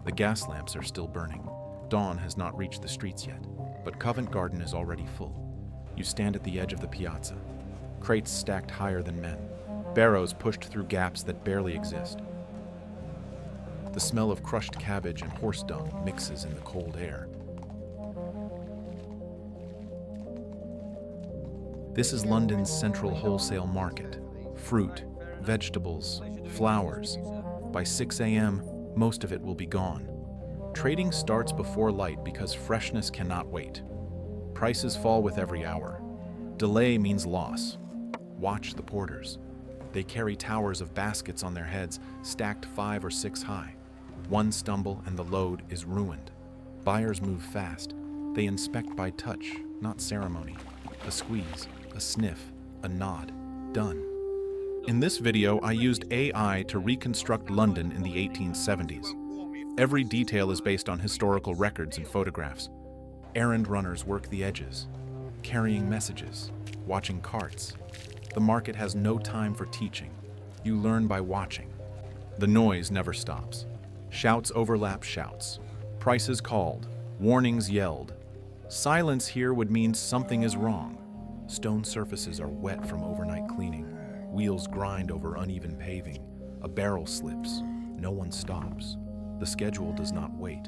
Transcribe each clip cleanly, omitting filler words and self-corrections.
The gas lamps are still burning. Dawn has not reached the streets yet, but Covent Garden is already full. You stand at the edge of the piazza. Crates stacked higher than men. Barrows pushed through gaps that barely exist. The smell of crushed cabbage and horse dung mixes in the cold air. This is London's central wholesale market. Fruit, vegetables, flowers. By 6 a.m., most of it will be gone. Trading starts before light because freshness cannot wait. Prices fall with every hour. Delay means loss. Watch the porters. They carry towers of baskets on their heads, stacked 5 or 6 high. One stumble and the load is ruined. Buyers move fast. They inspect by touch, not ceremony. A squeeze, a sniff, a nod. Done. In this video, I used AI to reconstruct London in the 1870s. Every detail is based on historical records and photographs. Errand runners work the edges, carrying messages, watching carts. The market has no time for teaching. You learn by watching. The noise never stops. Shouts overlap shouts. Prices called. Warnings yelled. Silence here would mean something is wrong. Stone surfaces are wet from overnight cleaning. Wheels grind over uneven paving. A barrel slips. No one stops. The schedule does not wait.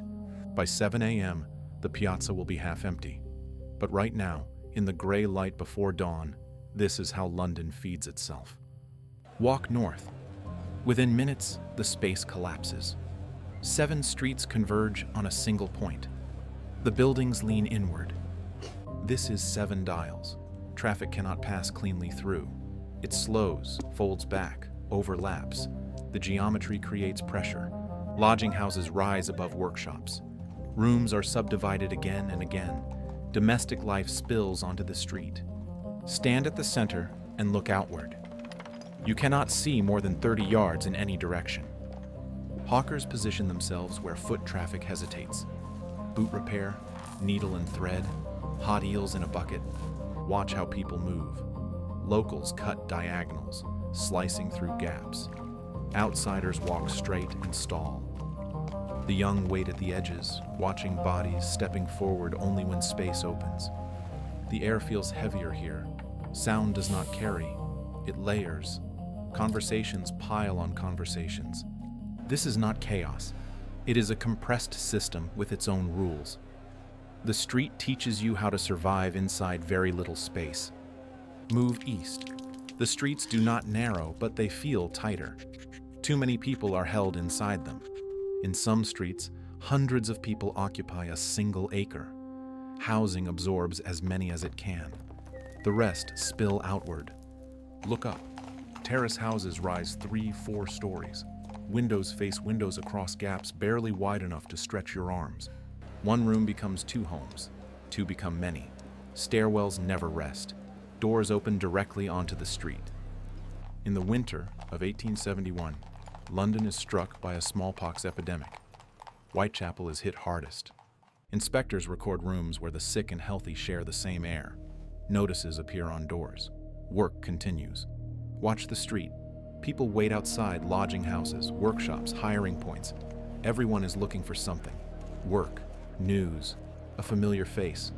By 7 a.m., the piazza will be half empty. But right now, in the gray light before dawn, this is how London feeds itself. Walk north. Within minutes, the space collapses. 7 streets converge on a single point. The buildings lean inward. This is 7 dials. Traffic cannot pass cleanly through. It slows, folds back, overlaps. The geometry creates pressure. Lodging houses rise above workshops. Rooms are subdivided again and again. Domestic life spills onto the street. Stand at the center and look outward. You cannot see more than 30 yards in any direction. Hawkers position themselves where foot traffic hesitates. Boot repair, needle and thread, hot eels in a bucket. Watch how people move. Locals cut diagonals, slicing through gaps. Outsiders walk straight and stall. The young wait at the edges, watching bodies stepping forward only when space opens. The air feels heavier here. Sound does not carry. It layers. Conversations pile on conversations. This is not chaos. It is a compressed system with its own rules. The street teaches you how to survive inside very little space. Move east. The streets do not narrow, but they feel tighter. Too many people are held inside them. In some streets, hundreds of people occupy a single acre. Housing absorbs as many as it can. The rest spill outward. Look up. Terrace houses rise 3-4 stories. Windows face windows across gaps barely wide enough to stretch your arms. One room becomes 2 homes. 2 become many. Stairwells never rest. Doors open directly onto the street. In the winter of 1871, London is struck by a smallpox epidemic. Whitechapel is hit hardest. Inspectors record rooms where the sick and healthy share the same air. Notices appear on doors. Work continues. Watch the street. People wait outside lodging houses, workshops, hiring points. Everyone is looking for something. Work, news, a familiar face.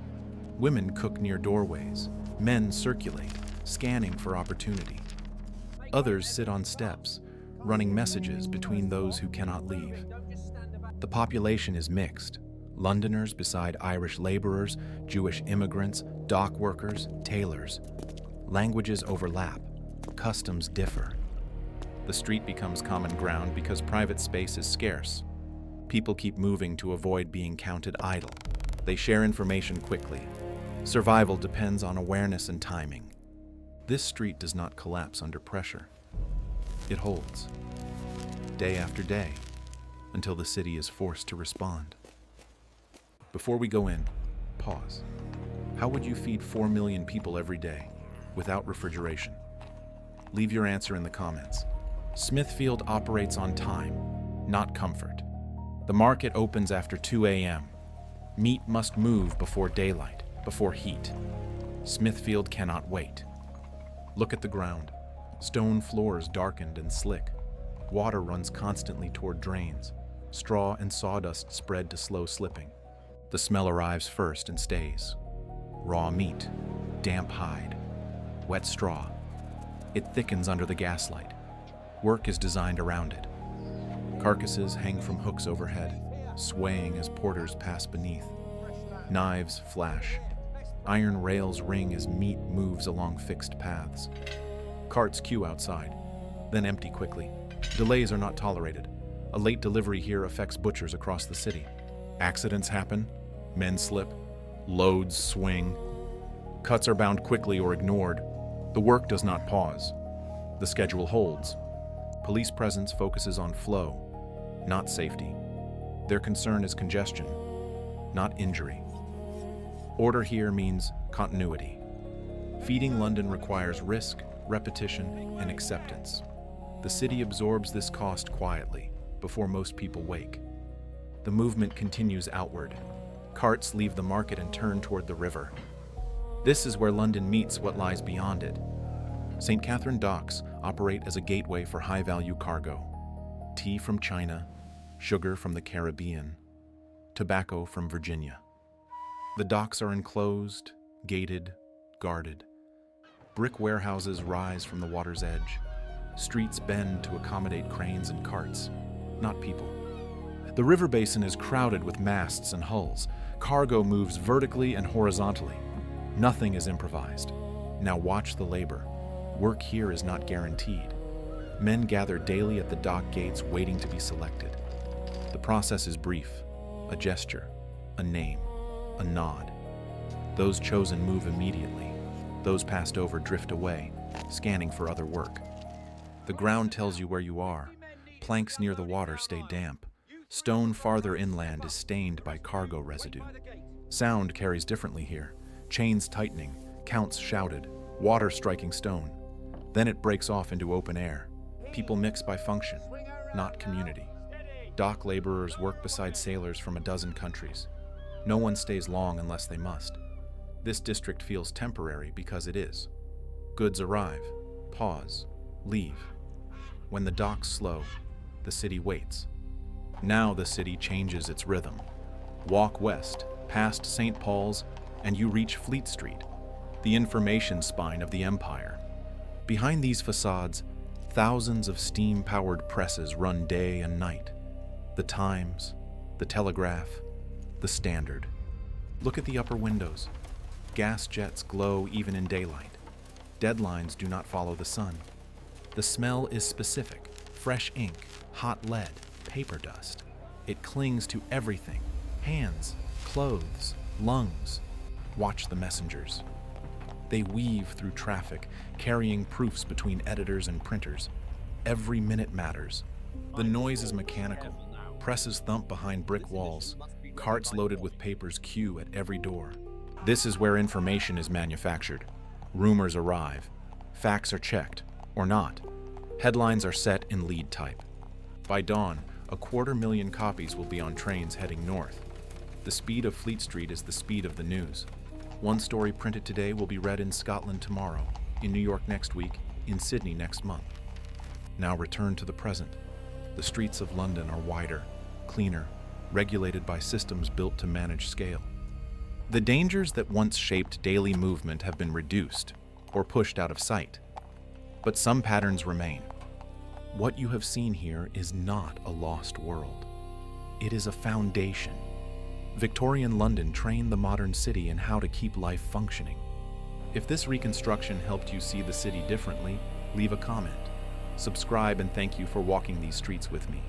Women cook near doorways. Men circulate, scanning for opportunity. Others sit on steps, running messages between those who cannot leave. The population is mixed. Londoners beside Irish laborers, Jewish immigrants, dock workers, tailors. Languages overlap. Customs differ. The street becomes common ground because private space is scarce. People keep moving to avoid being counted idle. They share information quickly. Survival depends on awareness and timing. This street does not collapse under pressure. It holds, day after day, until the city is forced to respond. Before we go in, pause. How would you feed 4 million people every day without refrigeration? Leave your answer in the comments. Smithfield operates on time, not comfort. The market opens after 2 a.m. Meat must move before daylight, before heat. Smithfield cannot wait. Look at the ground. Stone floors darkened and slick. Water runs constantly toward drains. Straw and sawdust spread to slow slipping. The smell arrives first and stays. Raw meat, damp hide, wet straw. It thickens under the gaslight. Work is designed around it. Carcasses hang from hooks overhead, swaying as porters pass beneath. Knives flash. Iron rails ring as meat moves along fixed paths. Carts queue outside, then empty quickly. Delays are not tolerated. A late delivery here affects butchers across the city. Accidents happen, men slip, loads swing. Cuts are bound quickly or ignored. The work does not pause. The schedule holds. Police presence focuses on flow, not safety. Their concern is congestion, not injury. Order here means continuity. Feeding London requires risk, repetition, and acceptance. The city absorbs this cost quietly, before most people wake. The movement continues outward. Carts leave the market and turn toward the river. This is where London meets what lies beyond it. St. Katharine Docks operate as a gateway for high-value cargo. Tea from China, sugar from the Caribbean, tobacco from Virginia. The docks are enclosed, gated, guarded. Brick warehouses rise from the water's edge. Streets bend to accommodate cranes and carts, not people. The river basin is crowded with masts and hulls. Cargo moves vertically and horizontally. Nothing is improvised. Now watch the labor. Work here is not guaranteed. Men gather daily at the dock gates waiting to be selected. The process is brief, a gesture, a name, a nod. Those chosen move immediately. Those passed over drift away, scanning for other work. The ground tells you where you are. Planks near the water stay damp. Stone farther inland is stained by cargo residue. Sound carries differently here. Chains tightening, counts shouted, water striking stone. Then it breaks off into open air. People mix by function, not community. Dock laborers work beside sailors from a dozen countries. No one stays long unless they must. This district feels temporary because it is. Goods arrive, pause, leave. When the docks slow, the city waits. Now the city changes its rhythm. Walk west, past St. Paul's, and you reach Fleet Street, the information spine of the empire. Behind these facades, thousands of steam-powered presses run day and night. The Times, the Telegraph, the Standard. Look at the upper windows. Gas jets glow even in daylight. Deadlines do not follow the sun. The smell is specific. Fresh ink, hot lead, paper dust. It clings to everything. Hands, clothes, lungs. Watch the messengers. They weave through traffic, carrying proofs between editors and printers. Every minute matters. The noise is mechanical. Presses thump behind brick walls. Carts loaded with papers queue at every door. This is where information is manufactured. Rumors arrive. Facts are checked, or not. Headlines are set in lead type. By dawn, 250,000 copies will be on trains heading north. The speed of Fleet Street is the speed of the news. One story printed today will be read in Scotland tomorrow, in New York next week, in Sydney next month. Now return to the present. The streets of London are wider, cleaner, regulated by systems built to manage scale. The dangers that once shaped daily movement have been reduced or pushed out of sight. But some patterns remain. What you have seen here is not a lost world. It is a foundation. Victorian London trained the modern city in how to keep life functioning. If this reconstruction helped you see the city differently, leave a comment. Subscribe and thank you for walking these streets with me.